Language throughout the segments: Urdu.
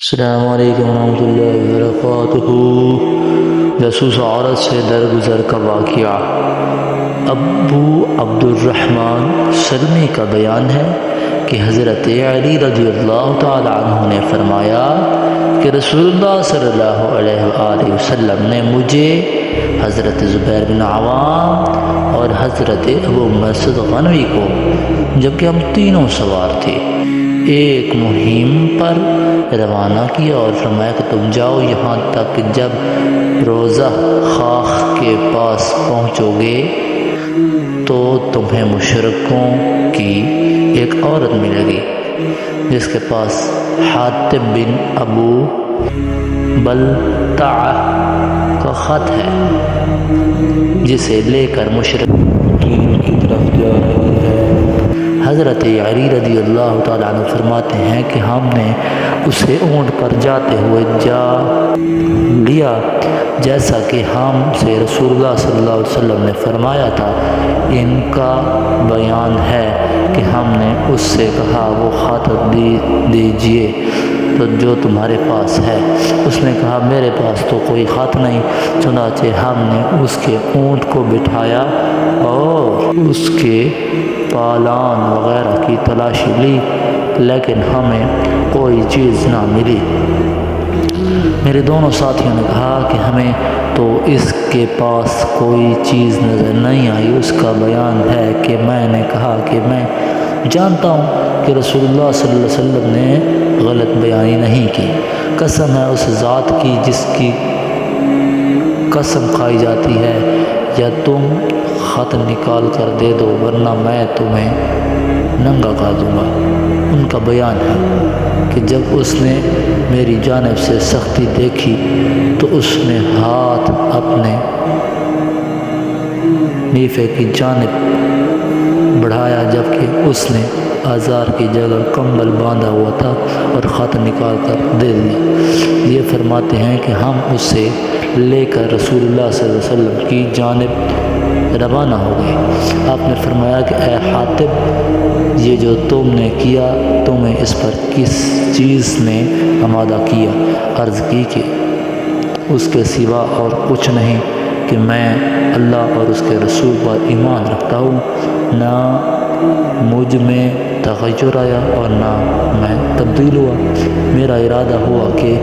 السلام علیکم ورحمۃ اللہ وبرکاتہ۔ جاسوس عورت سے درگزر کا واقعہ۔ ابو عبد الرحمن سلمی کا بیان ہے کہ حضرت علی رضی اللہ تعالی عنہ نے فرمایا کہ رسول اللہ صلی اللہ علیہ وآلہ وسلم نے مجھے، حضرت زبیر بن عوام اور حضرت ابو مسعود غنوی کو، جبکہ ہم تینوں سوار تھے، ایک مہم پر روانہ کیا اور فرمایا کہ تم جاؤ یہاں تک کہ جب روضہ خاخ کے پاس پہنچو گے تو تمہیں مشرکوں کی ایک عورت ملے گی جس کے پاس حاطب بن ابو بلتعہ کا خط ہے، جسے لے کر مشرکین کی طرف جا رہی ہے۔ حضرت علی رضی اللہ تعالیٰ عنہ فرماتے ہیں کہ ہم نے اسے اونٹ پر جاتے ہوئے جا لیا جیسا کہ ہم سے رسول اللہ صلی اللہ علیہ وسلم نے فرمایا تھا۔ ان کا بیان ہے کہ ہم نے اس سے کہا وہ خط دیجئے تو جو تمہارے پاس ہے۔ اس نے کہا میرے پاس تو کوئی خط نہیں۔ چنانچہ ہم نے اس کے اونٹ کو بٹھایا اور اس کے پالان وغیرہ کی تلاشی لی، لیکن ہمیں کوئی چیز نہ ملی۔ میرے دونوں ساتھیوں نے کہا کہ ہمیں تو اس کے پاس کوئی چیز نظر نہیں آئی۔ اس کا بیان ہے کہ میں نے کہا کہ میں جانتا ہوں کہ رسول اللہ صلی اللہ علیہ وسلم نے غلط بیانی نہیں کی۔ قسم ہے اس ذات کی جس کی قسم کھائی جاتی ہے، یا تم خط نکال کر دے دو ورنہ میں تمہیں ننگا کر دوں گا۔ ان کا بیان ہے کہ جب اس نے میری جانب سے سختی دیکھی تو اس نے ہاتھ اپنے نیفے کی جانب بڑھایا، جبکہ اس نے آزار کی جگہ کمبل باندھا ہوا تھا اور خط نکال کر دے دیا۔ یہ فرماتے ہیں کہ ہم اسے لے کر رسول اللہ صلی اللہ علیہ وسلم کی جانب روانہ ہو گئے۔ آپ نے فرمایا کہ اے حاطب، یہ جو تم نے کیا تمہیں اس پر کس چیز نے آمادہ کیا؟ عرض کی کہ اس کے سوا اور کچھ نہیں کہ میں اللہ اور اس کے رسول پر ایمان رکھتا ہوں، نہ مجھ میں تغیر آیا اور نہ میں تبدیل ہوا۔ میرا ارادہ ہوا کہ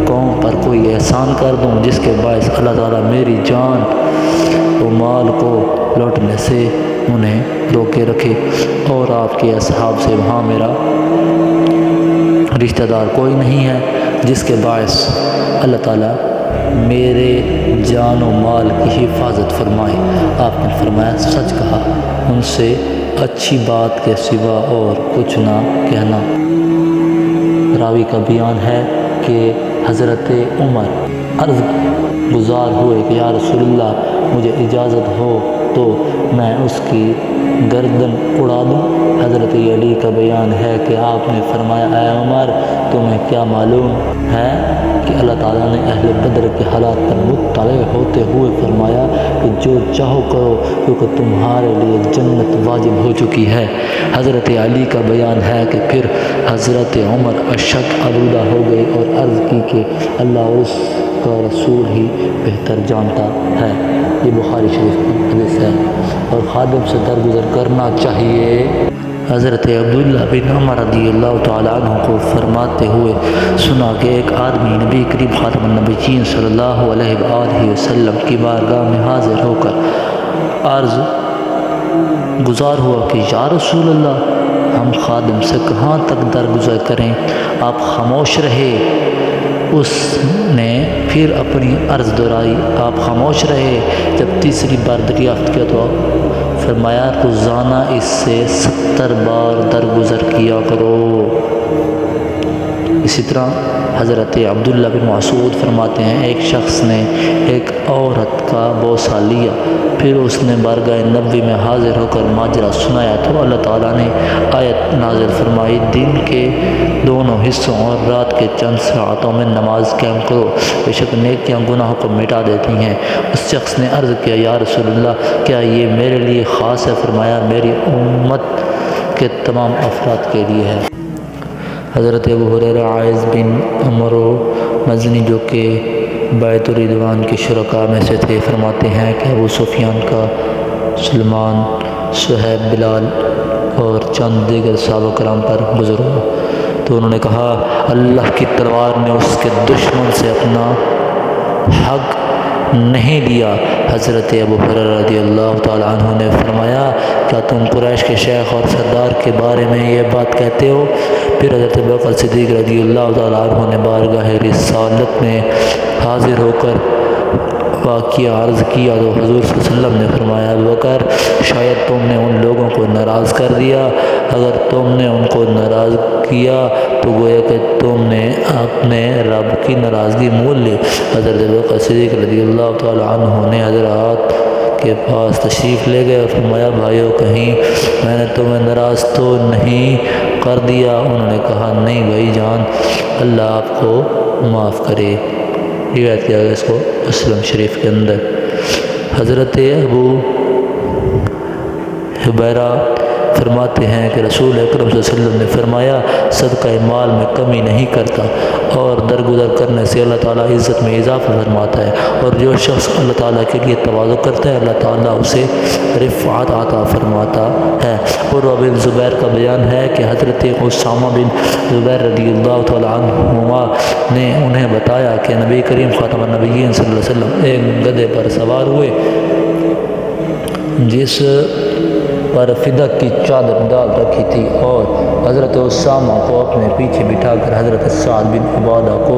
قوم پر کوئی احسان کر دوں جس کے باعث اللہ تعالیٰ میری جان و مال کو لوٹنے سے انہیں روکے رکھے، اور آپ کے اصحاب سے وہاں میرا رشتہ دار کوئی نہیں ہے، جس کے باعث اللہ تعالیٰ میرے جان و مال کی حفاظت فرمائے۔ آپ نے فرمایا سچ کہا، ان سے اچھی بات کے سوا اور کچھ نہ کہنا۔ راوی کا بیان ہے کہ حضرت عمر عرض گزار ہوئے کہ یا رسول اللہ، مجھے اجازت ہو تو میں اس کی گردن اڑا دوں۔ حضرت علی کا بیان ہے کہ آپ نے فرمایا اے عمر، تمہیں کیا معلوم ہے کہ اللہ تعالیٰ نے اہل بدر کے حالات پر مطلع ہوتے ہوئے فرمایا کہ جو چاہو کرو کیونکہ تمہارے لیے جنت واجب ہو چکی ہے۔ حضرت علی کا بیان ہے کہ پھر حضرت عمر اشد آلودہ ہو گئے اور عرض کی کہ اللہ اور اس کا رسول ہی بہتر جانتا ہے۔ یہ بخاری شریف کی حدیث ہے اور خادم سے درگزر کرنا چاہیے۔ حضرت عبداللہ بن عمر رضی اللہ تعالیٰ عنہ کو فرماتے ہوئے سنا کہ ایک آدمی نبی کریم خاتم النبیین صلی اللہ علیہ وآلہ وسلم کی بارگاہ میں حاضر ہو کر عرض گزار ہوا کہ یا رسول اللہ، ہم خادم سے کہاں تک درگزر کریں؟ آپ خاموش رہے۔ اس نے پھر اپنی عرض دہرائی، آپ خاموش رہے۔ جب تیسری بار دریافت کیا تو فرمایا روزانہ اس سے 70 بار درگزر کیا کرو۔ اسی طرح حضرت عبداللہ بن مسعود فرماتے ہیں ایک شخص نے ایک عورت کا بوسہ لیا، پھر اس نے بارگاہ نبوی میں حاضر ہو کر ماجرا سنایا تو اللہ تعالیٰ نے آیت نازل فرمائی، دن کے دونوں حصوں اور رات کے چند ساعتوں میں نماز قائم کرو، بے شک نیکیاں گناہوں کو مٹا دیتی ہیں۔ اس شخص نے عرض کیا یا رسول اللہ، کیا یہ میرے لیے خاص ہے؟ فرمایا میری امت کے تمام افراد کے لیے ہے۔ حضرت ابو ہریرہ عائض بن عمر مزنی جو کہ بیعت الرضوان کے شرکاء میں سے تھے فرماتے ہیں کہ ابو سفیان کا سلمان، صہیب، بلال اور چند دیگر صحابہ کرام پر گزر ہوا تو انہوں نے کہا اللہ کی تلوار نے اس کے دشمن سے اپنا حق نہیں لیا۔ حضرت ابو ہریرہ رضی اللہ تعالیٰ عنہ نے فرمایا کیا تم قریش کے شیخ اور سردار کے بارے میں یہ بات کہتے ہو؟ پھر حضرت ابوبکر صدیق رضی اللہ تعالیٰ عنہ نے بارگاہ رسالت میں حاضر ہو کر واقعہ عرض کیا تو حضور صلی اللہ علیہ وسلم نے فرمایا ابوبکر شاید تم نے ان لوگوں کو ناراض کر دیا، اگر تم نے ان کو ناراض کیا تو گویا کہ تم نے اپنے رب کی ناراضگی مول لی۔ حضرت ابوبکر صدیق رضی اللہ تعالیٰ عنہ نے حضرات کے پاس تشریف لے گئے اور فرمایا بھائیو کہیں میں نے تمہیں ناراض تو نہیں کر دیا؟ انہوں نے کہا نہیں بھائی جان، اللہ آپ کو معاف کرے۔ روایت کیا گیا اس کو مسلم شریف کے اندر۔ حضرت ابو ہریرہ فرماتے ہیں کہ رسول اکرم صلی اللہ علیہ وسلم نے فرمایا صدقہ مال میں کمی نہیں کرتا اور درگزر کرنے سے اللہ تعالیٰ عزت میں اضافہ فرماتا ہے، اور جو شخص اللہ تعالیٰ کے لیے تواضع کرتا ہے اللہ تعالیٰ اسے رفعت عطا فرماتا ہے۔ اور بن زبیر کا بیان ہے کہ حضرت اسامہ بن زبیر رضی اللہ تعالیٰ عنہما نے انہیں بتایا کہ نبی کریم خاتم النبیین صلی اللہ علیہ وسلم ایک گدھے پر سوار ہوئے جس پر فدق کی چادر ڈال رکھی تھی، اور حضرت اسامہ کو اپنے پیچھے بٹھا کر حضرت سعد بن عبادہ کو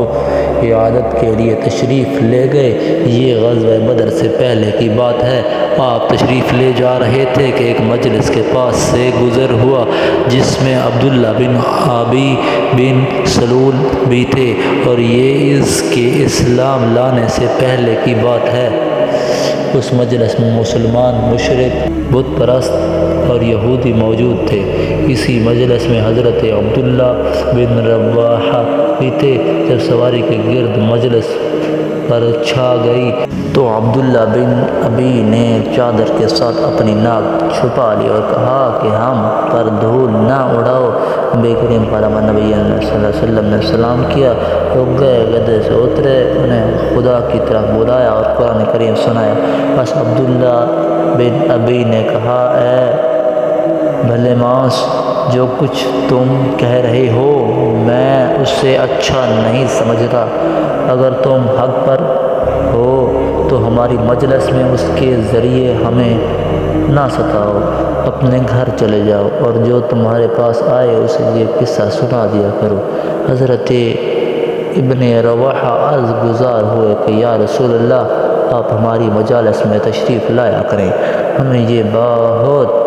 عیادت کے لیے تشریف لے گئے۔ یہ غزوہ بدر سے پہلے کی بات ہے۔ آپ تشریف لے جا رہے تھے کہ ایک مجلس کے پاس سے گزر ہوا جس میں عبداللہ بن ابی بن سلول بھی تھے، اور یہ اس کے اسلام لانے سے پہلے کی بات ہے۔ اس مجلس میں مسلمان، مشرک، بت پرست اور یہودی موجود تھے۔ اسی مجلس میں حضرت عبداللہ بن رواحہ بھی تھے۔ جب سواری کے گرد مجلس پر چھا گئی تو عبداللہ بن ابی نے چادر کے ساتھ اپنی ناک چھپا لی اور کہا کہ ہم پر دھول نہ اڑاؤ۔ نبی کریم خاتم النبیین صلی اللہ علیہ وسلم نے سلام کیا، رک گئے، گدھے سے اترے، انہیں خدا کی طرف بلایا اور قرآن کریم سنایا۔ بس عبداللہ بن ابی نے کہا اے بھلے مانس، جو کچھ تم کہہ رہے ہو میں اس سے اچھا نہیں سمجھتا، اگر تم حق پر ہو تو ہماری مجلس میں اس کے ذریعے ہمیں نہ ستاؤ، اپنے گھر چلے جاؤ اور جو تمہارے پاس آئے اسے یہ قصہ سنا دیا کرو۔ حضرت ابن رواحہ عرض گزار ہوئے کہ یا رسول اللہ آپ ہماری مجالس میں تشریف لایا کریں، ہمیں یہ بہت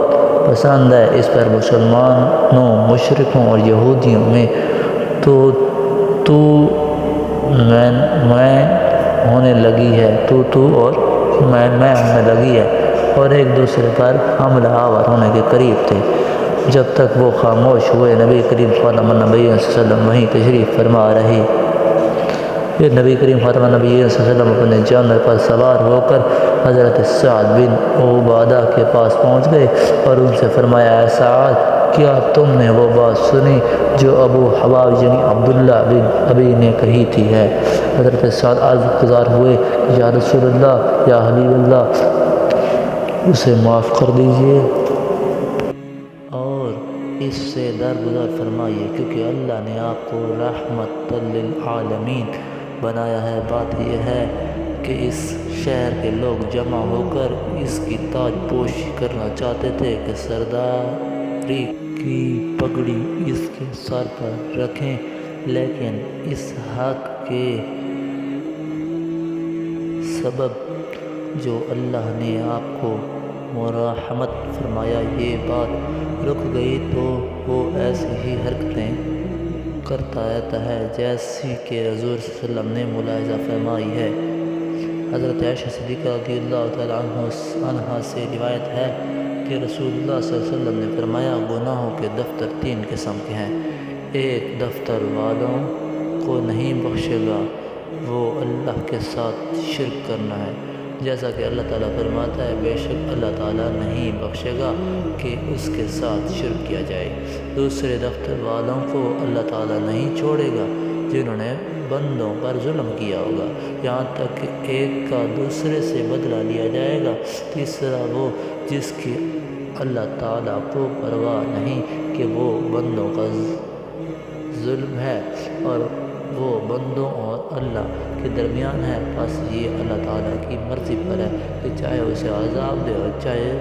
پسند ہے۔ اس پر مسلمانوں، مشرکوں اور یہودیوں میں تو میں ہونے لگی ہے، تو اور میں ہونے لگی ہے، اور ایک دوسرے پر حملہ آور ہونے کے قریب تھے۔ جب تک وہ خاموش ہوئے نبی کریم خاتم النبیین صلی اللہ علیہ وسلم وہیں تشریف فرما رہے۔ پھر نبی کریم خاتم النبیین صلی اللہ علیہ وسلم اپنے جانور پر سوار ہو کر حضرت سعد بن عبادہ کے پاس پہنچ گئے اور ان سے فرمایا اے سعد، کیا تم نے وہ بات سنی جو ابو حباب یعنی عبداللہ بن ابی نے کہی تھی ہے؟ حضرت سعد عرض گزار ہوئے یا رسول اللہ، یا حبیب اللہ، اسے معاف کر دیجئے اور اس سے درگزر فرمائیے، کیونکہ اللہ نے آپ کو رحمت للعالمین بنایا ہے۔ بات یہ ہے کہ اس شہر کے لوگ جمع ہو کر اس کی تاج پوشی کرنا چاہتے تھے کہ سرداری کی پگڑی اس کے سر پر رکھیں، لیکن اس حق کے سبب جو اللہ نے آپ کو مرحمت فرمایا یہ بات رک گئی تو وہ ایسی ہی حرکتیں کرتا رہتا ہے جیسی کہ حضور صلی اللہ علیہ وسلم نے ملاحظہ فرمائی ہے۔ حضرت عائشہ صدیقہ رضی اللہ تعالیٰ عنہا سے روایت ہے کہ رسول اللہ صلی اللہ علیہ وسلم نے فرمایا گناہوں کے دفتر 3 قسم کے ہیں، ایک دفتر والوں کو نہیں بخشے گا، وہ اللہ کے ساتھ شرک کرنا ہے، جیسا کہ اللہ تعالیٰ فرماتا ہے بے شک اللہ تعالیٰ نہیں بخشے گا کہ اس کے ساتھ شرک کیا جائے۔ دوسرے دفتر والوں کو اللہ تعالیٰ نہیں چھوڑے گا جنہوں نے بندوں پر ظلم کیا ہوگا، یہاں تک کہ ایک کا دوسرے سے بدلہ لیا جائے گا۔ تیسرا وہ جس کی اللہ تعالیٰ کو پرواہ نہیں کہ وہ بندوں کا ظلم ہے اور وہ بندوں اور اللہ کے درمیان ہے، بس یہ اللہ تعالیٰ کی مرضی پر ہے کہ چاہے اسے عذاب دے اور چاہے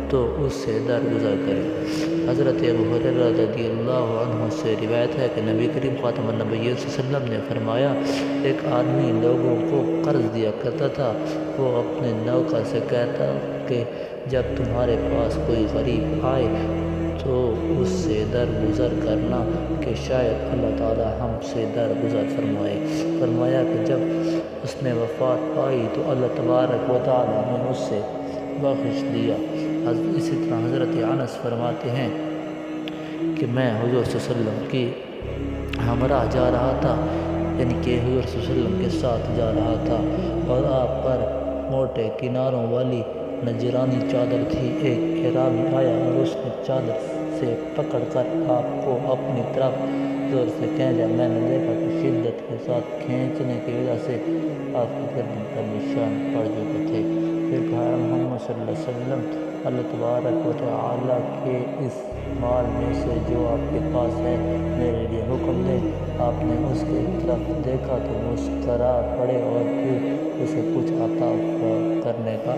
تو اس سے درگزر کرے۔ حضرت ابو ہریرہ رضی اللہ عنہ سے روایت ہے کہ نبی کریم خاتم النبیین صلی اللہ علیہ وسلم نے فرمایا ایک آدمی لوگوں کو قرض دیا کرتا تھا، وہ اپنے نوکر سے کہتا کہ جب تمہارے پاس کوئی غریب آئے تو اس سے درگزر کرنا کہ شاید اللہ تعالی ہم سے درگزر فرمائے۔ فرمایا کہ جب اس نے وفات پائی تو اللہ تبارک و تعالی نے اس سے بخش دیا۔ اسی طرح حضرت انس فرماتے ہیں کہ میں حضور صلی اللہ علیہ وسلم کی ہمراہ جا رہا تھا، یعنی کہ حضور صلی اللہ علیہ وسلم کے ساتھ جا رہا تھا، اور آپ پر موٹے کناروں والی نجرانی چادر تھی۔ ایک اعرابی آیا اور اس نے چادر سے پکڑ کر آپ کو اپنی طرف زور سے کھینچا۔ میں نے دیکھا کہ شدت کے ساتھ کھینچنے کی وجہ سے آپ کی گردن پر نشان پڑ چکے تھے۔ پھر کہا محمد صلی اللہ علیہ وسلم اللہ تبارک و تعالیٰ کے اس مال میں سے جو آپ کے پاس ہے میرے لیے حکم دے۔ آپ نے اس کی طرف دیکھا تو مسکرا پڑے اور پھر اسے کچھ عطا کرنے کا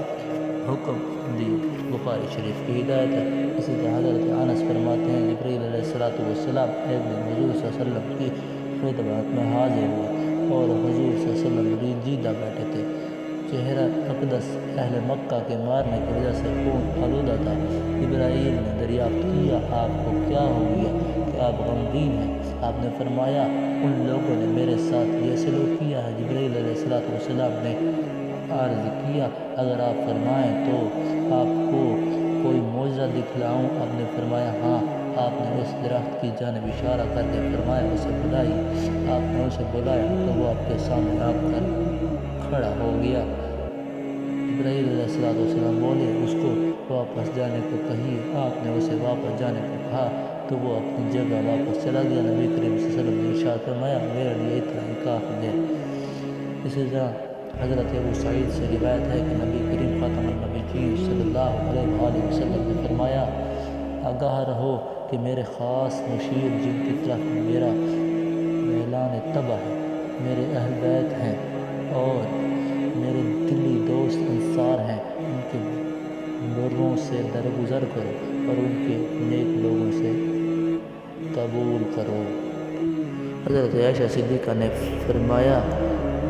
حکم دی۔ بخاری شریف کی ہدایت ہے۔ اسی طرح حضرت انس فرماتے ہیں جبرائیل علیہ السلام ایک دن حضور صلی اللہ علیہ وسلم کی خدمت میں حاضر ہوئے اور حضور صلی اللہ علیہ وسلم رنجیدہ بیٹھے تھے۔ چہرہ اقدس اہل مکہ کے مارنے کی وجہ سے خون آلودہ تھا۔ جبرائیل نے دریافت کیا آپ کو کیا ہو گیا کہ آپ غمگین ہیں؟ آپ نے فرمایا ان لوگوں نے میرے ساتھ یہ سلوک کیا ہے۔ جبرائیل علیہ السلام نے عرض کیا اگر آپ فرمائیں تو آپ کو کوئی معجزہ دکھلاؤں؟ آپ نے فرمایا ہاں۔ آپ نے اس درخت کی جانب اشارہ کر کے فرمایا اسے بلائیے۔ آپ نے اسے بلایا تو وہ آپ کے سامنے آ کر کھڑا ہو گیا۔ جبرائیل علیہ السلام بولے اس کو واپس جانے کو کہیے۔ آپ نے اسے واپس جانے کو کہا تو وہ اپنی جگہ واپس چلا گیا۔ نبی کریم صلی اللہ علیہ وسلم نے ارشاد فرمایا میرے لیے اتنا ہی کافی ہے۔ اسی طرح حضرت ابو سعید سے روایت ہے کہ نبی کریم خاتم النبیین صلی اللہ علیہ وآلہ وسلم نے فرمایا آگاہ رہو کہ میرے خاص مشیر جن کی طرف میرا اعلان تبع ہے میرے اہل بیت ہیں اور میرے دلی دوست انصار ہیں، ان کے بروں سے درگزر کرو اور ان کے نیک لوگوں سے قبول کرو۔ حضرت عائشہ صدیقہ نے فرمایا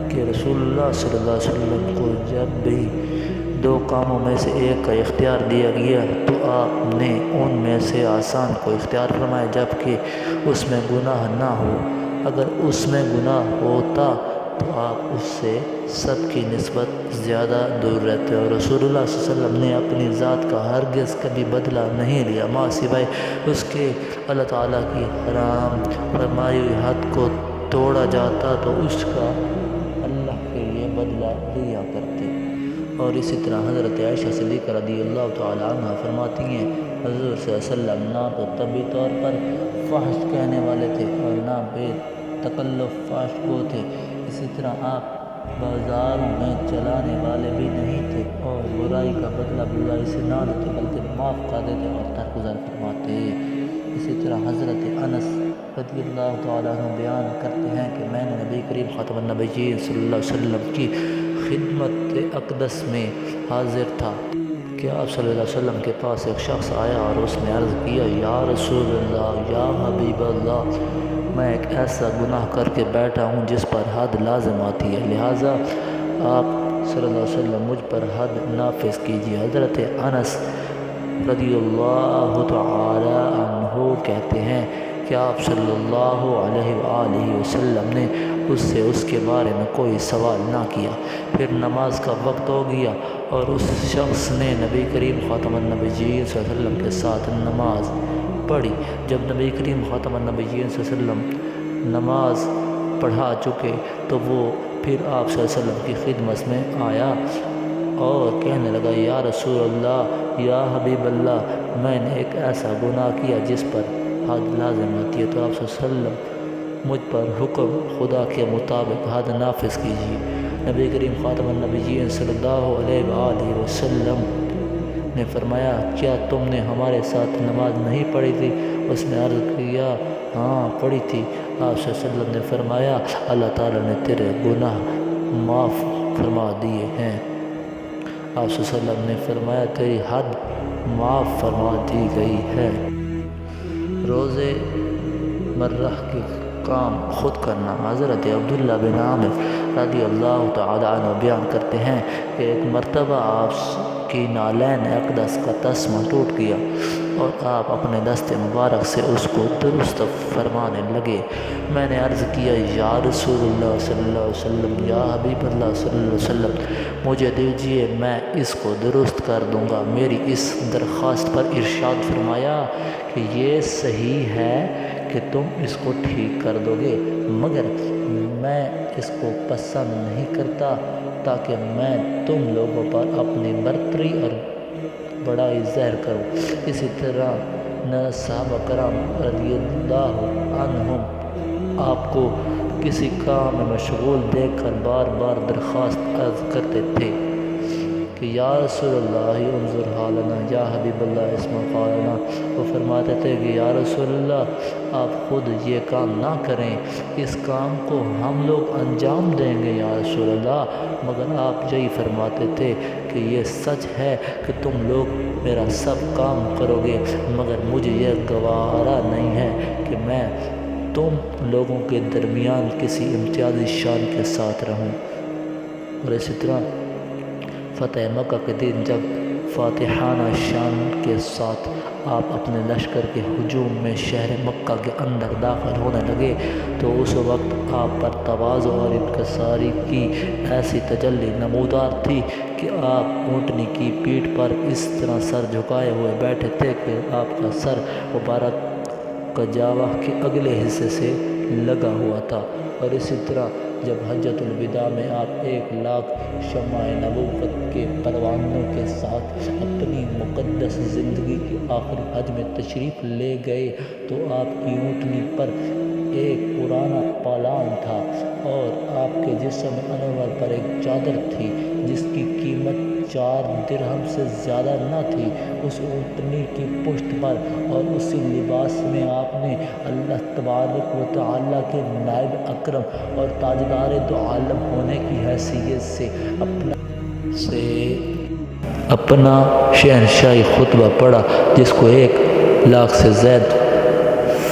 کہ رسول اللہ صلی اللہ علیہ وسلم کو جب بھی دو کاموں میں سے ایک کا اختیار دیا گیا تو آپ نے ان میں سے آسان کو اختیار فرمایا جبکہ اس میں گناہ نہ ہو۔ اگر اس میں گناہ ہوتا تو آپ اس سے سب کی نسبت زیادہ دور رہتے، اور رسول اللہ صلی اللہ علیہ وسلم نے اپنی ذات کا ہرگز کبھی بدلہ نہیں لیا ماں سوائے اس کے اللہ تعالیٰ کی حرام فرمائی ہوئی حد کو توڑا جاتا تو اس کا اللہ کے لیے بدلہ لیا کرتے۔ اور اسی طرح حضرت عائشہ صدیقہ رضی اللہ تعالی عنہ فرماتی ہیں حضور صلی اللہ علیہ وسلم نہ تو طبی طور پر فحش کہنے والے تھے اور نہ بے تکلف فحش گو تھے۔ اسی طرح آپ بازاروں میں چلانے والے بھی نہیں تھے اور برائی کا بدلہ برائی سے نہ دیتے بلکہ معاف کر دیتے اور درگزر فرماتے۔ اسی طرح حضرت انس رضی اللہ تعالیٰ عنہ بیان کرتے ہیں کہ میں نے نبی کریم خاتم النبیین صلی اللہ علیہ وسلم کی خدمت اقدس میں حاضر تھا کہ آپ صلی اللہ علیہ وسلم کے پاس ایک شخص آیا اور اس نے عرض کیا یا رسول اللہ یا حبیب اللہ میں ایک ایسا گناہ کر کے بیٹھا ہوں جس پر حد لازم آتی ہے، لہٰذا آپ صلی اللہ علیہ وسلم مجھ پر حد نافذ کیجیے۔ حضرت انس رضی اللہ تعالی عنہ کہتے ہیں کہ آپ صلی اللہ علیہ وآلہ وسلم نے اس سے اس کے بارے میں کوئی سوال نہ کیا۔ پھر نماز کا وقت ہو گیا اور اس شخص نے نبی کریم خاتم النبیین صلی اللہ علیہ وسلم کے ساتھ نماز پڑھی۔ جب نبی کریم خاتم النبیین صلی اللہ علیہ وسلم نماز پڑھا چکے تو وہ پھر آپ صلی اللہ علیہ وسلم کی خدمت میں آیا اور کہنے لگا یا رسول اللہ، یا حبیب اللہ، میں نے ایک ایسا گناہ کیا جس پر حد لازم آتی ہے، تو آپ صلی اللہ علیہ وسلم مجھ پر حکم خدا کے مطابق حد نافذ کیجیے۔ نبی کریم خاتم النبیین صلی اللہ علیہ وآلہ وسلم نے فرمایا کیا تم نے ہمارے ساتھ نماز نہیں پڑھی تھی؟ اس نے عرض کیا ہاں پڑھی تھی۔ آپ صلی اللہ علیہ وسلم نے فرمایا اللہ تعالیٰ نے تیرے گناہ معاف فرما دیے ہیں۔ آپ صلی اللہ علیہ وسلم نے فرمایا تیری حد معاف فرما دی گئی ہے۔ روزے مرہ کے کام خود کرنا۔ حضرت عبداللہ بن عامر رضی اللہ تعالی عنہ بیان کرتے ہیں کہ ایک مرتبہ آپ کی نالین اقدس کا تسمہ ٹوٹ گیا اور آپ اپنے دست مبارک سے اس کو درست فرمانے لگے۔ میں نے عرض کیا یا رسول اللہ صلی اللہ علیہ وسلم، یا حبیب اللہ صلی اللہ علیہ وسلم، مجھے دیجیے میں اس کو درست کر دوں گا۔ میری اس درخواست پر ارشاد فرمایا کہ یہ صحیح ہے کہ تم اس کو ٹھیک کر دو گے، مگر میں اس کو پسند نہیں کرتا تاکہ میں تم لوگوں پر اپنی برتری اور بڑائی ظاہر کروں۔ اسی طرح صحابہ کرام رضی اللہ عنہم آپ کو کسی کام میں مشغول دیکھ کر بار بار درخواست عرض کرتے تھے کہ یا رسول اللہ انظر حالنا، یا حبیب اللہ اسمع قالنا۔ وہ فرماتے تھے کہ یا رسول اللہ آپ خود یہ کام نہ کریں، اس کام کو ہم لوگ انجام دیں گے یا رسول اللہ، مگر آپ یہی فرماتے تھے کہ یہ سچ ہے کہ تم لوگ میرا سب کام کرو گے، مگر مجھے یہ گوارا نہیں ہے کہ میں تم لوگوں کے درمیان کسی امتیازی شان کے ساتھ رہوں۔ اور اسی طرح فتح مکہ کے دن جب فاتحانہ شان کے ساتھ آپ اپنے لشکر کے ہجوم میں شہر مکہ کے اندر داخل ہونے لگے تو اس وقت آپ پر تواضع اور انکساری کی ایسی تجلی نمودار تھی کہ آپ اونٹنی کی پیٹھ پر اس طرح سر جھکائے ہوئے بیٹھے تھے کہ آپ کا سر مبارک کجاوہ کے اگلے حصے سے لگا ہوا تھا۔ اور اسی طرح جب حجۃ الوداع میں آپ 1,00,000 شمع نبوت کے پروانوں کے ساتھ اپنی مقدس زندگی کے آخری حج میں تشریف لے گئے تو آپ کی اونٹنی پر ایک پرانا پالان تھا اور آپ کے جسم انور پر ایک چادر تھی جس کی قیمت 4 درہم سے زیادہ نہ تھی۔ اس اونٹنی کی پشت پر اور اسی لباس میں آپ نے اللہ تبارک و تعالیٰ کے نائب اکرم اور تاجدار دو عالم ہونے کی حیثیت سے اپنا شہنشاہی خطبہ پڑھا جس کو 1,00,000 سے زائد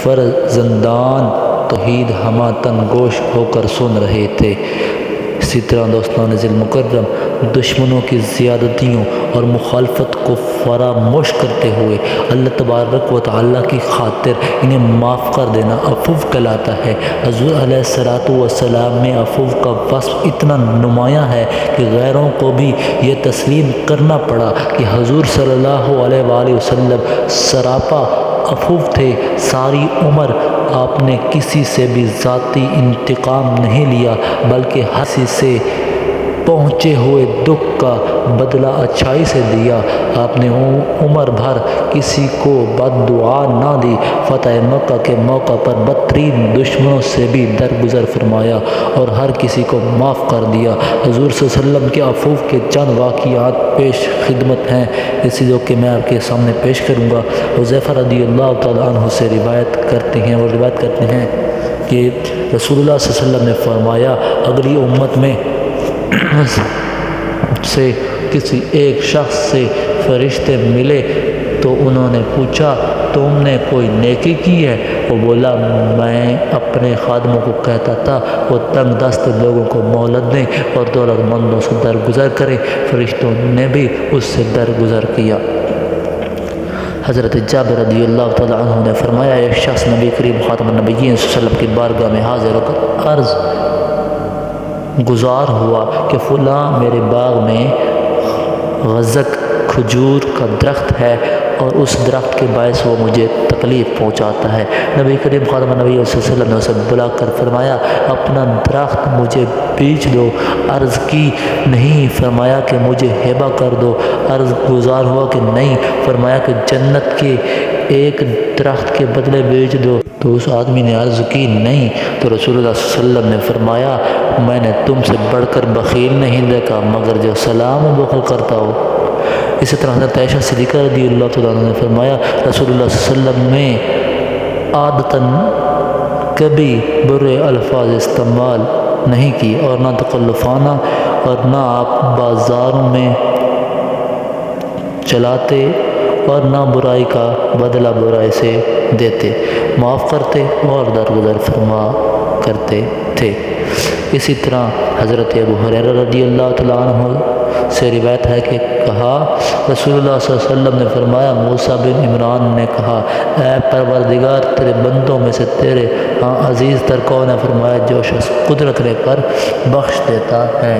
فرزندان توحید ہمہ گوش ہو کر سن رہے تھے۔ اسی طرح دوستان ذی المکرم دشمنوں کی زیادتیوں اور مخالفت کو فراموش کرتے ہوئے اللہ تبارک و تعالیٰ کی خاطر انہیں معاف کر دینا عفو کہلاتا ہے۔ حضور علیہ السلام میں عفو کا وصف اتنا نمایاں ہے کہ غیروں کو بھی یہ تسلیم کرنا پڑا کہ حضور صلی اللہ علیہ وآلہ وسلم سراپا عفو تھے۔ ساری عمر آپ نے کسی سے بھی ذاتی انتقام نہیں لیا بلکہ ہر کسی سے پہنچے ہوئے دکھ کا بدلہ اچھائی سے دیا۔ آپ نے عمر بھر کسی کو بد دعا نہ دی۔ فتح مکہ کے موقع پر بدترین دشمنوں سے بھی درگزر فرمایا اور ہر کسی کو معاف کر دیا۔ حضور صلی اللہ علیہ وسلم کے عفو کے چند واقعات پیش خدمت ہیں، اسی جو کہ میں آپ کے سامنے پیش کروں گا۔ حذیفہ رضی اللہ تعالیٰ عنہ سے روایت کرتے ہیں کہ رسول اللہ صلی اللہ علیہ وسلم نے فرمایا اگلی امت میں سے کسی ایک شخص سے فرشتے ملے تو انہوں نے پوچھا تم نے کوئی نیکی کی ہے؟ وہ بولا میں اپنے خادموں کو کہتا تھا وہ تنگ دست لوگوں کو مہلت دیں اور دولت مندوں سے درگزر کریں۔ فرشتوں نے بھی اس سے درگزر کیا۔ حضرت جابر رضی اللہ تعالیٰ عنہ نے فرمایا ایک شخص نبی کریم خاتم النبیین صلی اللہ علیہ وسلم کی بارگاہ میں حاضر ہو کر عرض گزار ہوا کہ فلاں میرے باغ میں غزق کھجور کا درخت ہے اور اس درخت کے باعث وہ مجھے تکلیف پہنچاتا ہے۔ نبی کریم خاتم نبی صلی اللہ علیہ وسلم نے اسے بلا کر فرمایا اپنا درخت مجھے بیچ دو۔ عرض کی نہیں، فرمایا کہ مجھے ہبہ کر دو۔ عرض گزار ہوا کہ نہیں، فرمایا کہ جنت کے ایک درخت کے بدلے بیچ دو۔ تو اس آدمی نے عرض کی نہیں، تو رسول اللہ صلی اللہ علیہ وسلم نے فرمایا میں نے تم سے بڑھ کر بخیل نہیں دیکھا مگر جو سلام و بخل کرتا ہو۔ اسی طرح حضرت عائشہ صدیقہ رضی اللہ تعالیٰ عنہ نے فرمایا رسول اللہ صلی اللہ علیہ وسلم نے عادتاً کبھی برے الفاظ استعمال نہیں کی اور نہ تکلفانہ، اور نہ آپ بازاروں میں چلاتے اور نہ برائی کا بدلہ برائی سے دیتے، معاف کرتے اور درگزر فرما کرتے تھے۔ اسی طرح حضرت ابو ہریرہ رضی اللہ تعالیٰ عنہ سے روایت ہے کہ کہا رسول اللہ صلی اللہ علیہ وسلم نے فرمایا موسیٰ بن عمران نے کہا اے پروردگار تیرے بندوں میں سے تیرے ہاں عزیز تر کون ہے؟ فرمایا جو شخص قدرت لے کر بخش دیتا ہے۔